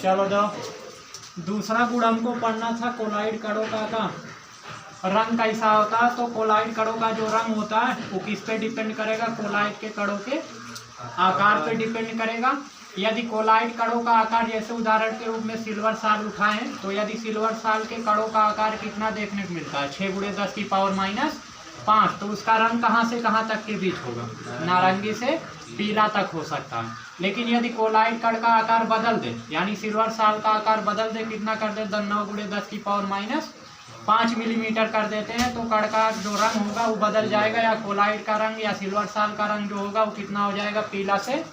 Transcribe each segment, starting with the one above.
चलो दो, दूसरा गुण हमको पढ़ना था कोलाइड कणों का रंग कैसा होता है। तो कोलाइड कणों का जो रंग होता है वो किस पे डिपेंड करेगा, कोलाइड के कणों के आकार पे डिपेंड करेगा। यदि कोलाइड कणों का आकार, जैसे उदाहरण के रूप में सिल्वर साल उठाएं, तो यदि सिल्वर साल के कणों का आकार कितना देखने को मिलता है, 6 × 10⁻⁵, तो उसका रंग कहाँ से कहाँ तक के बीच होगा, नारंगी से पीला तक हो सकता है। लेकिन यदि कोलाइड कण का आकार बदल दे, यानी सिल्वर साल का आकार बदल दे, कितना कर दे, 9 × 10⁻5 मिलीमीटर कर देते हैं, तो कण का जो रंग होगा वो बदल जाएगा, या कोलाइड का रंग या सिल्वर साल का रंग जो होगा वो कितना हो जाएगा, पीला से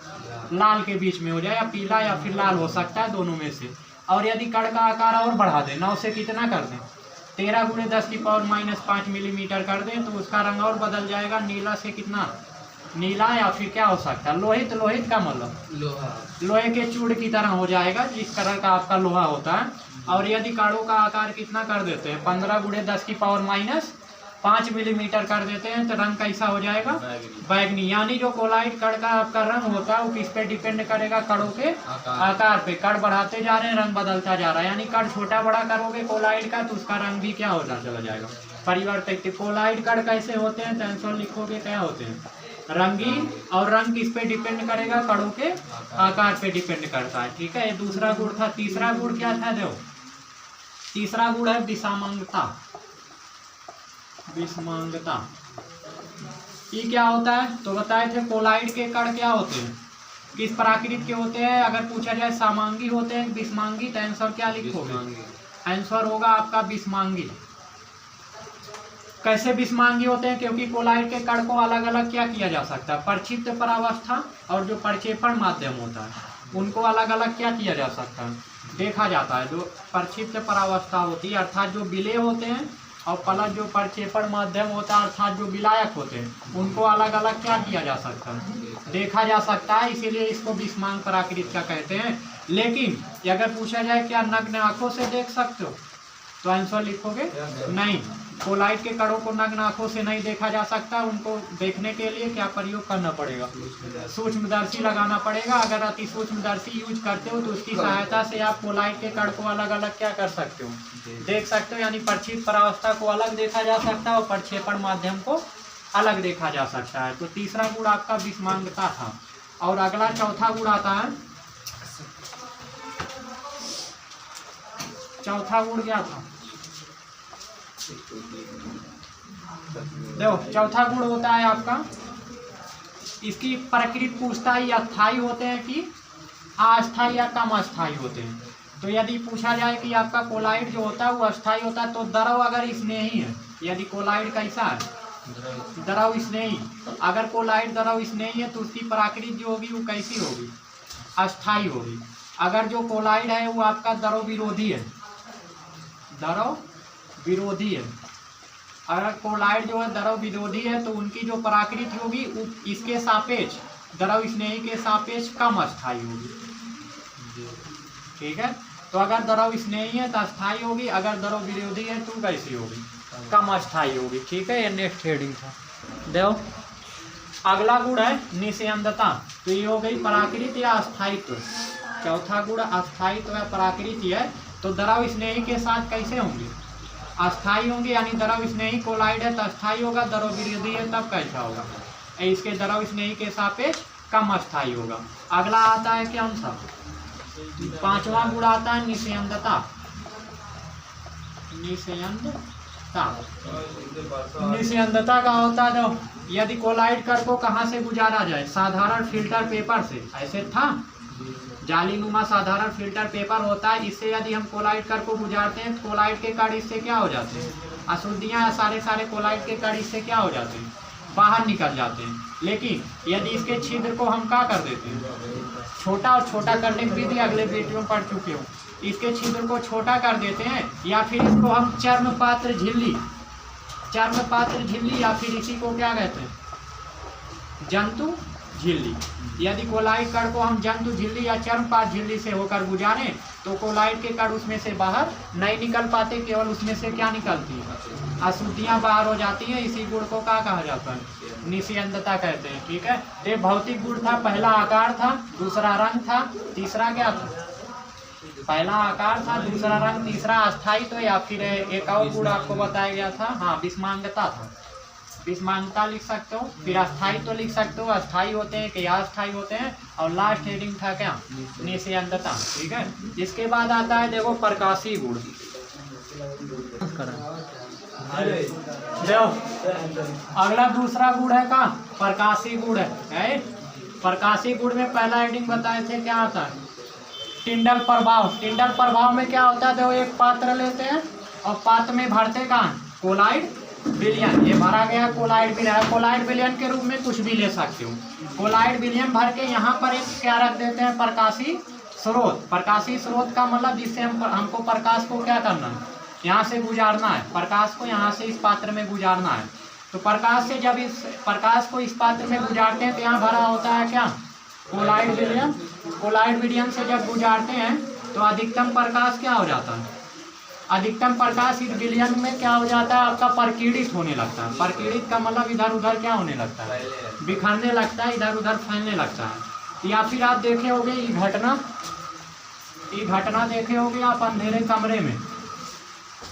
लाल के बीच में हो जाए, या पीला या फिर लाल हो सकता है, दोनों में से। और यदि कण का आकार और बढ़ा दे, 9 से कितना कर दें, 13 × 10⁻5 मिलीमीटर कर दें, तो उसका रंग और बदल जाएगा, नीला से कितना, नीला, या फिर क्या हो सकता है, लोहित। लोहित का मतलब लोहा, लोहे के चूड़ की तरह हो जाएगा, जिस तरह का आपका लोहा होता है। और यदि कणों का आकार कितना कर देते हैं, 15 × 10⁻5 मिलीमीटर कर देते हैं, तो रंग कैसा हो जाएगा, बैगनी। यानी जो कोलाइड कण का आपका रंग होता है वो किस पे डिपेंड करेगा, कणों के आकार पे। कण बढ़ाते जा रहे हैं, रंग बदलता जा रहा है, यानी कण छोटा बड़ा करोगे कोलाइड का तो उसका रंग भी क्या होता चला जाएगा, परिवर्तित। कोलाइड कण कैसे होते हैं, तो आंसर लिखोगे क्या होते हैं, रंगीन। और रंग किस पे डिपेंड करेगा, कणों के आकार पे डिपेंड करता है। ठीक है, ये दूसरा गुण था। तीसरा गुण क्या था, देखो तीसरा गुण है विषमांगता। विषमांगता ये क्या होता है, तो बताए थे कोलाइड के कण क्या होते हैं, किस प्रकृति के होते हैं। अगर पूछा जाए समांगी होते हैं विषमांगी, तो आंसर क्या लिखोगे, आंसर होगा आपका विषमांगी। कैसे विषमांगी होते हैं, क्योंकि कोलाइड के कण को अलग अलग क्या किया जा सकता है, प्रक्षिप्त परावस्था और जो प्रक्षेपण माध्यम होता है उनको अलग अलग क्या किया जा सकता है, देखा जाता है। जो प्रक्षिप्त परावस्था होती है अर्थात जो विलेय होते हैं, और प्लस जो प्रक्षेपण माध्यम होता है अर्थात जो विलायक होते हैं, उनको अलग अलग क्या किया जा सकता है, देखा जा सकता है। इसीलिए इसको विषमांग प्रकृति का कहते हैं। लेकिन अगर पूछा जाए क्या नग्न आंखों से देख सकते हो, तो आंसर लिखोगे नहीं। कोलाइड के कणों को नग्न आंखों से नहीं देखा जा सकता। उनको देखने के लिए क्या प्रयोग करना पड़ेगा, सूक्ष्मदर्शी लगाना पड़ेगा। अगर अति सूक्ष्मदर्शी यूज करते हो तो उसकी सहायता से आप कोलाइड के कण को अलग अलग क्या कर सकते हो, देख सकते हो। यानी प्रक्षिप्त परावस्था को अलग देखा जा सकता है और प्रक्षेपण माध्यम को अलग देखा जा सकता है। तो तीसरा गुण आपका विषमांगता था। और अगला चौथा गुण आता है, चौथा गुण क्या था, देखो चौथा गुण होता है आपका, इसकी प्रकृति पूछता है अस्थायी होते हैं कि अस्थायी या कम अस्थायी होते हैं। तो यदि पूछा जाए कि आपका कोलाइड जो होता है वो अस्थायी होता है, तो द्रव अगर स्नेही है, यदि कोलाइड कैसा है, द्रव स्नेही, अगर कोलाइड द्रव स्नेही है तो उसकी प्रकृति जो होगी वो कैसी होगी, अस्थायी होगी। अगर जो कोलाइड है वो आपका द्रव विरोधी है, द्रव विरोधी है, अगर कोलाइड जो है द्रव विरोधी है तो उनकी जो प्रकृति होगी इसके सापेक्ष, द्रव स्नेही के सापेक्ष कम अस्थायी होगी। ठीक है, तो अगर द्रव स्नेही है तो अस्थायी होगी, अगर द्रव विरोधी है तो कैसी होगी, कम अस्थायी होगी। ठीक है, ये नेक्स्ट हेडिंग था। देखो अगला गुण है निस्यंदता। तो ये हो गई प्रकृति या अस्थायित्व। चौथा गुण अस्थायित्व या प्रकृति है। तो द्रव स्नेही के साथ कैसे होंगे, अस्थायी होंगे। यानी द्रव स्नेही कोलाइड है तो अस्थायी होगा, द्रव विरोधी है तब कैसा होगा, इसके द्रव स्नेही के सापेक्ष कम अस्थायी होगा। अगला आता है क्या सा, पांचवा गुण आता है निस्यंदता। निस्यंदता, निस्यंदता का होता है जो यदि कोलाइड कण को कहाँ से गुजारा जाए, साधारण फिल्टर पेपर से, ऐसे था जालीनुमा साधारण फिल्टर पेपर होता है, इससे यदि हम कोलाइड कण को गुजारते हैं तो कोलाइड के कण इससे क्या हो जाते हैं, अशुद्धियाँ या सारे कोलाइड के कण इससे क्या हो जाते हैं, बाहर निकल जाते हैं। लेकिन यदि इसके छिद्र को हम क्या कर देते हैं, छोटा, और छोटा करने की विधि अगले वीडियो में पढ़ चुके हो, इसके छिद्र को छोटा कर देते हैं, या फिर इसको हम चर्मपात्र झिल्ली, चर्मपात्र झिल्ली, या फिर इसी को क्या कहते हैं, जंतु झिल्ली। यदि कोलाइड कण को हम जंतु झिल्ली या चर्मपात्र झिल्ली से होकर गुजारें तो कोलाइड के कण उसमें से बाहर नहीं निकल पाते, केवल उसमें से क्या निकलती है, अशुद्धियाँ बाहर हो जाती हैं। इसी गुण को क्या कहा जाता है, निस्यंदता कहते हैं। ठीक है, ये भौतिक गुण था। पहला आकार था, दूसरा रंग था, तीसरा क्या था, पहला आकार था, दूसरा रंग, तीसरा अस्थायित्व, या फिर एक और गुण आपको बताया गया था, हाँ विषमांगता था। विषमांगता लिख सकते हो, फिर अस्थायित्व लिख सकते हो, अस्थायी होते हैं कि अस्थायी होते हैं, और लास्ट हेडिंग था क्या, निस्यंदता। ठीक है, इसके बाद आता है देखो प्रकाशी गुण। देखो अगला दूसरा गुण है का प्रकाशी गुण है। प्रकाशी गुण में पहला हेडिंग बताए थे क्या आता है, टिंडल प्रभाव। टिंडल प्रभाव में क्या होता है, देखो एक पात्र लेते हैं और पात्र में भरते कहाँ, कोलाइड विलयन। ये भरा गया कोलाइड विलयन। कोलाइड विलयन के रूप में कुछ भी ले सकते हो। कोलाइड विलयन भर के यहाँ पर एक क्या रख देते हैं, प्रकाशी स्रोत। प्रकाशी स्रोत का मतलब जिससे हमको प्रकाश को क्या करना है, यहाँ से गुजारना है, प्रकाश को यहाँ से इस पात्र में गुजारना है। तो प्रकाश से जब इस प्रकाश को इस पात्र में गुजारते हैं तो यहाँ भरा होता है क्या, कोलाइड विलयन। कोलाइड विलयन से जब गुजारते हैं तो अधिकतम प्रकाश क्या हो जाता है, अधिकतम प्रकाश इस विलयन में क्या हो जाता है, आपका प्रकीर्णित होने लगता है। प्रकीर्णित का मतलब इधर उधर क्या होने लगता है, बिखरने लगता है, इधर उधर फैलने लगता है। या फिर आप देखे होंगे ये घटना देखे होंगे आप अंधेरे कमरे में।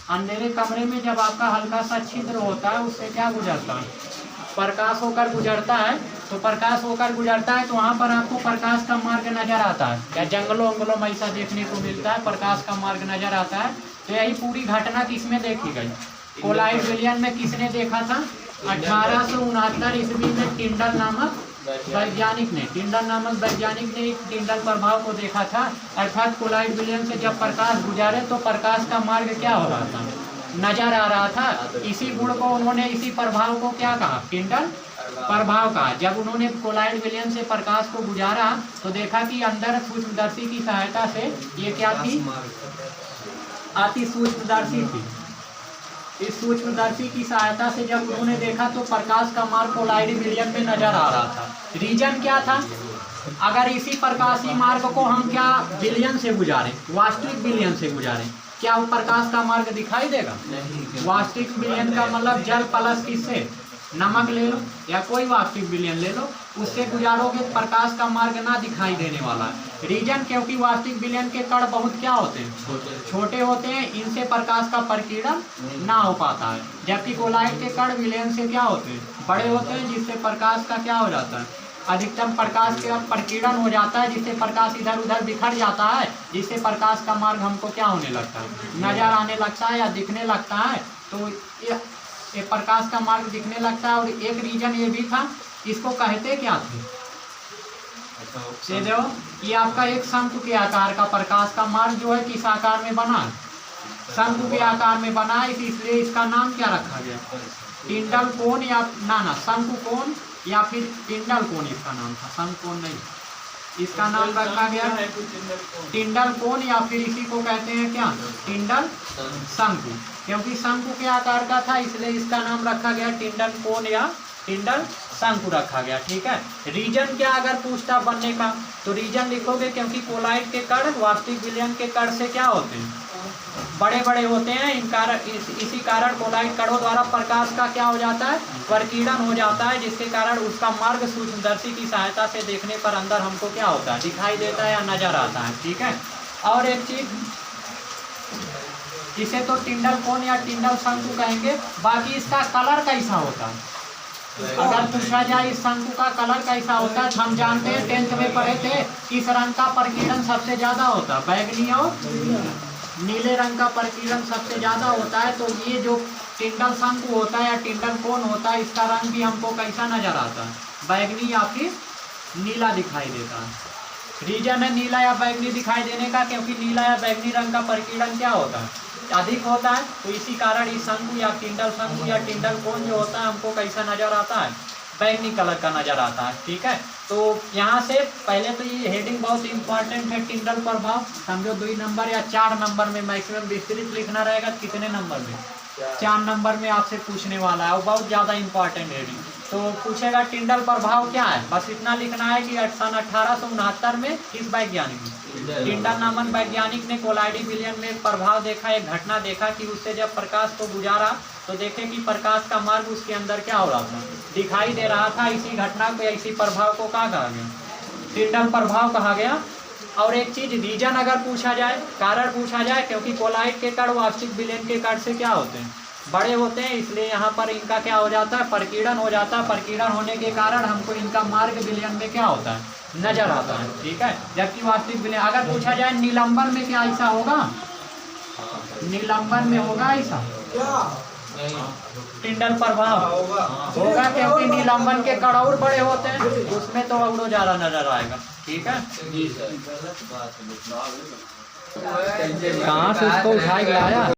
अंधेरे कमरे में जब आपका हल्का सा छिद्र होता है उससे क्या गुजरता है, प्रकाश होकर गुजरता है। तो प्रकाश होकर गुजरता है तो वहाँ पर आपको प्रकाश का मार्ग नजर आता है। या जंगलों वंगलों में ऐसा देखने को मिलता है, प्रकाश का मार्ग नजर आता है। तो यही पूरी घटना किसमें देखी गई, कोलाइड विलयन में। किसने देखा था, 1869 ईस्वी में टिंडल नामक वैज्ञानिक ने, टिंडल नामक वैज्ञानिक ने टिंडल प्रभाव को देखा था। अर्थात कोलाइड विलयन से जब प्रकाश गुजारे तो प्रकाश का मार्ग क्या हो रहा था, नजर आ रहा था। इसी गुण को उन्होंने, इसी प्रभाव को क्या कहा, टिंडल प्रभाव कहा। जब उन्होंने कोलाइड विलयन से प्रकाश को गुजारा तो देखा कि अंदर सूक्ष्मदर्शी की सहायता से ये क्या थी, अति सूक्ष्मदर्शी थी। इस सूक्ष्मदर्शी की सहायता से जब उन्होंने देखा तो प्रकाश का मार्ग कोलाइड विलयन में नजर आ रहा था। रीजन क्या था, अगर इसी प्रकाशीय मार्ग को हम क्या विलयन से गुजारें, वास्तविक विलयन से गुजारें, क्या वो प्रकाश का मार्ग दिखाई देगा, वास्तविक विलयन का मतलब जल प्लस किससे, नमक ले लो या कोई वास्तविक विलयन ले लो, उससे गुजारोगे प्रकाश का मार्ग ना दिखाई देने वाला है। रीजन क्योंकि वास्तविक विलयन के कण बहुत क्या होते हैं, छोटे होते हैं, इनसे प्रकाश का प्रकीर्णन ना हो पाता है। जबकि कोलाइड के कण विलयन से क्या होते हैं, बड़े होते हैं, जिससे प्रकाश का क्या हो जाता है, अधिकतम प्रकाश का प्रकीर्णन हो जाता है, जिससे प्रकाश इधर उधर बिखर जाता है, जिससे प्रकाश का मार्ग हमको क्या होने लगता है, नजर आने लगता है या दिखने लगता है। तो ये प्रकाश का मार्ग दिखने लगता है। और एक रीजन ये भी था, इसको कहते क्या थे, देखो ये आपका एक शंकु के आकार का प्रकाश का मार्ग जो है किस आकार में बना, शंकु के आकार में बना, इसलिए इसका नाम क्या रखा गया, टिंडल कोण या ना शंकु कोण या फिर टिंडल कोण इसका नाम था, शंकु कोण नहीं, इसका नाम रखा गया टिंडल कोण या फिर इसी को कहते हैं क्या, टिंडल शंकु। क्योंकि शंकु के आकार का था इसलिए इसका नाम रखा गया टिंडल कोण या टिंडल शंकु रखा गया। ठीक है, रीजन क्या अगर पूछता बनने का तो रीजन लिखोगे, क्योंकि कोलाइड के कण वास्तविक विलयन के कण से क्या होते हैं, बड़े बड़े होते हैं। इसी कारण कोलाइड कणों द्वारा प्रकाश का क्या हो जाता है, प्रकीर्णन हो जाता है, जिसके कारण उसका मार्ग सूक्ष्मदर्शी की सहायता से देखने पर अंदर हमको क्या होता है, दिखाई देता है या नजर आता है। ठीक है, और एक चीज, इसे तो टिंडल कोण या टिंडल शंकु कहेंगे। बाकी इसका कलर कैसा होता है, अगर पूछा जाए इस शंकु का कलर कैसा होता है, हम जानते हैं 10th में पढ़े थे, किस रंग का प्रकीर्णन सबसे ज्यादा होता है, बैगनी और नीले रंग का प्रकीर्णन सबसे ज्यादा होता है। तो ये जो टिंडल शंकु होता है या टिंडल कोण होता है, इसका रंग भी हमको कैसा नजर आता है, बैगनी या फिर नीला दिखाई देता है। रीजन है नीला या बैगनी दिखाई देने का, क्योंकि नीला या बैगनी रंग का प्रकीर्णन क्या होता है, अधिक होता है। तो इसी कारण इस शंकु या टिंडल कोण जो होता है हमको कैसा नजर आता है, बैगनी कलर का नजर आता है। ठीक है, तो यहाँ से पहले तो ये हेडिंग बहुत इंपॉर्टेंट है, टिंडल प्रभाव समझो 2 नंबर या 4 नंबर में मैक्सिमम विस्तृत लिखना रहेगा। कितने नंबर में, 4 नंबर में आपसे पूछने वाला है, और बहुत ज़्यादा इंपॉर्टेंट हेडिंग। तो पूछेगा टिंडल प्रभाव क्या है, बस इतना लिखना है कि सन 1869 में इस वैज्ञानिक टिंडल नामक वैज्ञानिक ने कोलाइड विलयन में प्रभाव देखा, एक घटना देखा कि उससे जब प्रकाश को गुजारा तो देखे कि प्रकाश का मार्ग उसके अंदर क्या हो रहा था, दिखाई दे रहा था। इसी घटना को, इसी प्रभाव को क्या कहा गया, टिंडल प्रभाव कहा गया। और एक चीज रीजन अगर पूछा जाए, कारण पूछा जाए, क्योंकि कोलाइड के कण वास्तविक विलयन के कण से क्या होते हैं, बड़े होते हैं, इसलिए यहाँ पर इनका क्या हो जाता है, परकीड़न हो जाता है। परकीड़न होने के कारण हमको इनका मार्ग विलयन में क्या होता है, नजर आता है। ठीक है, जबकि वास्तविक विलयन अगर पूछा जाए निलंबन में क्या ऐसा होगा, निलंबन में होगा ऐसा टिंडल प्रभाव होगा, क्योंकि निलंबन के कण और बड़े होते हैं, उसमें तो और ज्यादा नजर आएगा। ठीक है, कहाँ से उसको उठा के लाया।